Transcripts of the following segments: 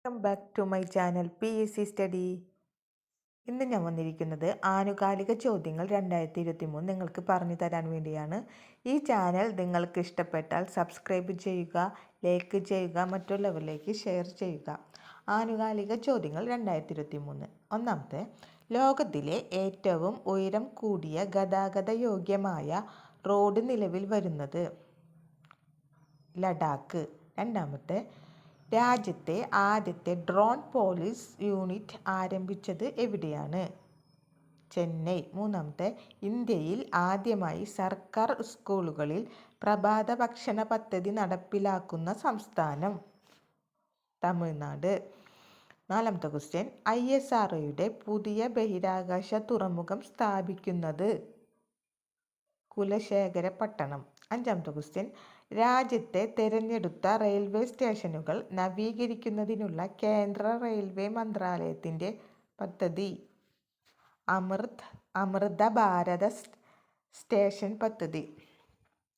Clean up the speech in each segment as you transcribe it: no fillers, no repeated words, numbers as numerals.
Welcome back to my channel PSC study. ഇന്ന് ഞാൻ വന്നിരിക്കുന്നത് ആനുകാലിക ചോദ്യങ്ങൾ 2023 നിങ്ങൾക്ക് പറഞ്ഞു തരാൻ വേണ്ടിയാണ്. ഈ ചാനൽ നിങ്ങൾക്ക് ഇഷ്ടപ്പെട്ടാൽ സബ്സ്ക്രൈബ് ചെയ്യുക, ലൈക്ക് ചെയ്യുക, മറ്റുള്ളവരിലേക്ക് ഷെയർ ചെയ്യുക. ആനുകാലിക ചോദ്യങ്ങൾ 2023. ഒന്നാമത്തെ, ലോകത്തിലെ ഏറ്റവും ഉയരം കൂടിയ ഗതാഗത യോഗ്യമായ റോഡ് നിലവിൽ വരുന്നത് ലഡാക്ക്. രണ്ടാമത്തെ, രാജ്യത്തെ ആദ്യത്തെ ഡ്രോൺ പോലീസ് യൂണിറ്റ് ആരംഭിച്ചത് എവിടെയാണ്? ചെന്നൈ. മൂന്നാമത്തെ, ഇന്ത്യയിൽ ആദ്യമായി സർക്കാർ സ്കൂളുകളിൽ പ്രഭാത ഭക്ഷണ പദ്ധതി നടപ്പിലാക്കുന്ന സംസ്ഥാനം? തമിഴ്നാട്. നാലാമത്തെ ക്വസ്റ്റ്യൻ, ISROയുടെ പുതിയ ബഹിരാകാശ തുറമുഖം സ്ഥാപിക്കുന്നത്? കുലശേഖരപട്ടണം. അഞ്ചാമത്തെ ക്വസ്റ്റ്യൻ, രാജ്യത്തെ തിരഞ്ഞെടുത്ത റെയിൽവേ സ്റ്റേഷനുകൾ നവീകരിക്കുന്നതിനുള്ള കേന്ദ്ര റെയിൽവേ മന്ത്രാലയത്തിൻ്റെ പദ്ധതി? അമൃത ഭാരത സ്റ്റേഷൻ പദ്ധതി.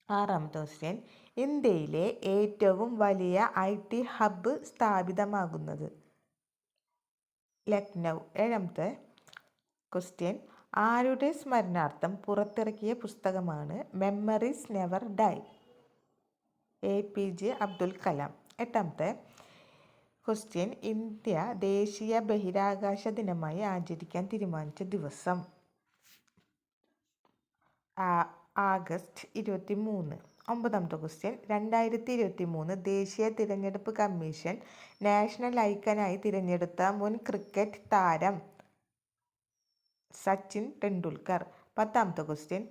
ആറാമത്തെ ക്വസ്റ്റ്യൻ, ഇന്ത്യയിലെ ഏറ്റവും വലിയ IT ഹബ്ബ് സ്ഥാപിതമാകുന്നത്? ലക്നൗ. ഏഴാമത്തെ ക്വസ്റ്റ്യൻ, ആരുടെ സ്മരണാർത്ഥം പുറത്തിറക്കിയ പുസ്തകമാണ് memories never dye? APJ Abdul Kalam. എട്ടാമത്തെ ക്വസ്റ്റ്യൻ, ഇന്ത്യ ദേശീയ ബഹിരാകാശ ദിനമായി ആചരിക്കാൻ തീരുമാനിച്ച ദിവസം? ആഗസ്റ്റ് 23. ഒമ്പതാമത്തെ ക്വസ്റ്റ്യൻ, 2023 ദേശീയ തിരഞ്ഞെടുപ്പ് കമ്മീഷൻ നാഷണൽ ഐക്കനായി തിരഞ്ഞെടുത്ത മുൻ ക്രിക്കറ്റ് താരം? സച്ചിൻ ടെണ്ടുൽക്കർ. പത്താമത്തെ ക്വസ്റ്റ്യൻ,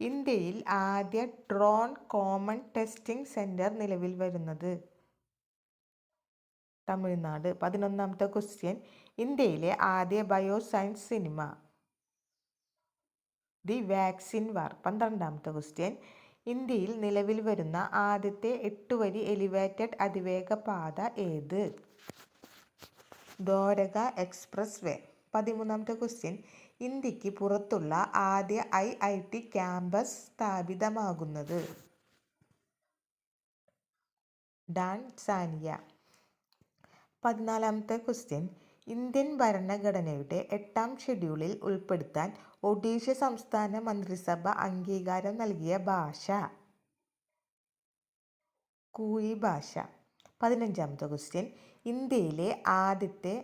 ഇന്ത്യയിൽ ആദ്യ ഡ്രോൺ കോമൺ ടെസ്റ്റിംഗ് സെന്റർ നിലവിൽ വരുന്നത്? തമിഴ്നാട്. 11ാമത്തെ ക്വസ്റ്റ്യൻ, ഇന്ത്യയിലെ ആദ്യ bioscience cinema? The vaccine war. 12ാമത്തെ ക്വസ്റ്റ്യൻ, ഇന്ത്യയിൽ നിലവിൽ വരുന്ന ആദ്യത്തെ 8 വരി എലിവേറ്റഡ് അതിവേഗ പാത ഏത്? Dwarka expressway. 13ാമത്തെ ക്വസ്റ്റ്യൻ, ഇന്ത്യക്ക് പുറത്തുള്ള ആദ്യ IIT ക്യാമ്പസ് സ്ഥാപിതമാകുന്നത്? ടാൻസാനിയ. 14ാമത്തെ ക്വസ്റ്റ്യൻ, ഇന്ത്യൻ ഭരണഘടനയുടെ 8ാം ഷെഡ്യൂളിൽ ഉൾപ്പെടുത്താൻ ഒഡീഷ സംസ്ഥാന മന്ത്രിസഭ അംഗീകാരം നൽകിയ ഭാഷ? കൂയി ഭാഷ. 15ാമത്തെ ക്വസ്റ്റ്യൻ, ഇന്ത്യയിലെ ആദ്യത്തെ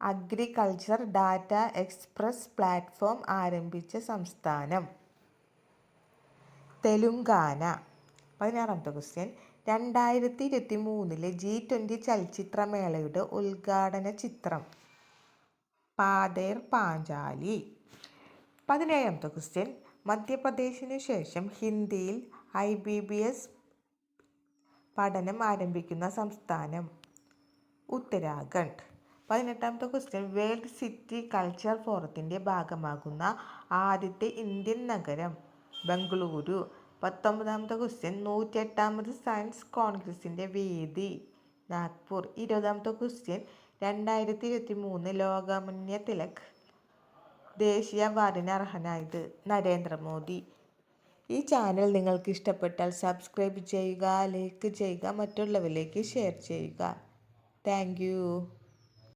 അഗ്രികൾച്ചർ ഡാറ്റ എക്സ്പ്രസ് പ്ലാറ്റ്ഫോം ആരംഭിച്ച സംസ്ഥാനം? തെലുങ്കാന. 16ാമത്തെ ക്വസ്റ്റ്യൻ, 2023 G20 ചലച്ചിത്രമേളയുടെ ഉദ്ഘാടന ചിത്രം? പാതേർ പാഞ്ചാലി. 17ാമത്തെ ക്വസ്റ്റ്യൻ, മധ്യപ്രദേശിനു ശേഷം ഹിന്ദിയിൽ IBBS പഠനം ആരംഭിക്കുന്ന സംസ്ഥാനം? ഉത്തരാഖണ്ഡ്. 18ാമത്തെ ക്വസ്റ്റ്യൻ, വേൾഡ് സിറ്റി കൾച്ചർ ഫോറത്തിൻ്റെ ഭാഗമാകുന്ന ആദ്യത്തെ ഇന്ത്യൻ നഗരം? ബംഗളൂരു. 19ാമത്തെ ക്വസ്റ്റ്യൻ, 108ാമത് സയൻസ് കോൺഗ്രസിൻ്റെ വേദി? നാഗ്പൂർ. 20ാമത്തെ ക്വസ്റ്റ്യൻ, 2023 ലോകമാന്യ തിലക് ദേശീയ അവാർഡിന് അർഹനായത്? നരേന്ദ്രമോദി. ഈ ചാനൽ നിങ്ങൾക്ക് ഇഷ്ടപ്പെട്ടാൽ സബ്സ്ക്രൈബ് ചെയ്യുക, ലൈക്ക് ചെയ്യുക, മറ്റുള്ളവരിലേക്ക് ഷെയർ ചെയ്യുക. Thank you.